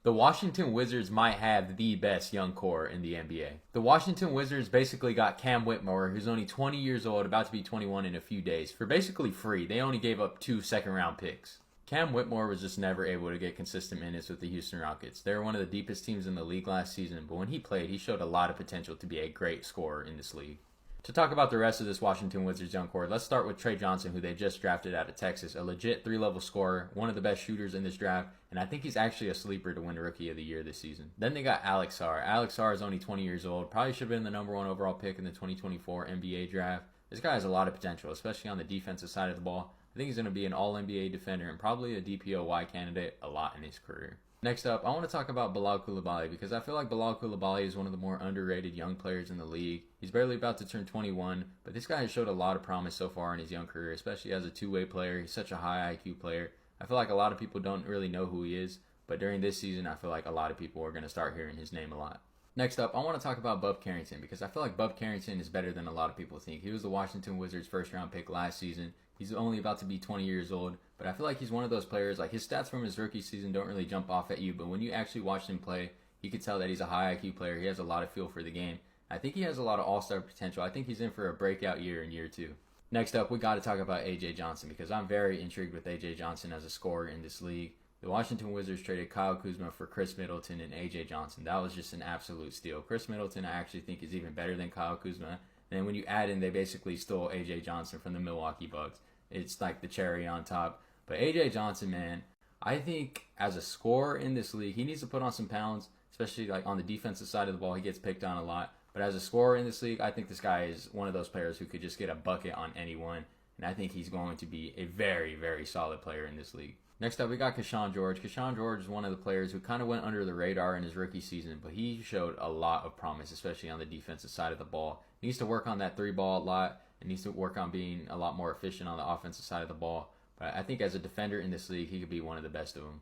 The Washington Wizards might have the best young core in the NBA. The Washington Wizards basically got Cam Whitmore, who's only 20 years old, about to be 21 in a few days, for basically free. They only gave up 2 second-round picks. Cam Whitmore was just never able to get consistent minutes with the Houston Rockets. They were one of the deepest teams in the league last season, but when he played, he showed a lot of potential to be a great scorer in this league. To talk about the rest of this Washington Wizards young core, let's start with Trey Johnson, who they just drafted out of Texas. A legit 3-level scorer, one of the best shooters in this draft, and I think he's actually a sleeper to win Rookie of the Year this season. Then they got Alex Sarr. Alex Sarr is only 20 years old, probably should have been the number 1 overall pick in the 2024 NBA draft. This guy has a lot of potential, especially on the defensive side of the ball. I think he's going to be an All-NBA defender and probably a DPOY candidate a lot in his career. Next up, I want to talk about Bilal Coulibaly because I feel like Bilal Coulibaly is one of the more underrated young players in the league. He's barely about to turn 21, but this guy has showed a lot of promise so far in his young career, especially as a two-way player. He's such a high IQ player. I feel like a lot of people don't really know who he is, but during this season, I feel like a lot of people are going to start hearing his name a lot. Next up, I want to talk about Bub Carrington because I feel like Bub Carrington is better than a lot of people think. He was the Washington Wizards first-round pick last season. He's only about to be 20 years old, but I feel like he's one of those players, like his stats from his rookie season don't really jump off at you, but when you actually watch him play, you can tell that he's a high IQ player. He has a lot of feel for the game. I think he has a lot of all-star potential. I think he's in for a breakout year in year 2. Next up, we got to talk about A.J. Johnson because I'm very intrigued with A.J. Johnson as a scorer in this league. The Washington Wizards traded Kyle Kuzma for Chris Middleton and A.J. Johnson. That was just an absolute steal. Chris Middleton I actually think is even better than Kyle Kuzma. And then when you add in, they basically stole A.J. Johnson from the Milwaukee Bucks. It's like the cherry on top. But A.J. Johnson, man, I think as a scorer in this league, he needs to put on some pounds, especially like on the defensive side of the ball. He gets picked on a lot. But as a scorer in this league, I think this guy is one of those players who could just get a bucket on anyone. And I think he's going to be a very, very solid player in this league. Next up, we got Keshawn George. Keshawn George is one of the players who kind of went under the radar in his rookie season, but he showed a lot of promise, especially on the defensive side of the ball. He needs to work on that 3-ball a lot and needs to work on being a lot more efficient on the offensive side of the ball. But I think as a defender in this league, he could be one of the best of them.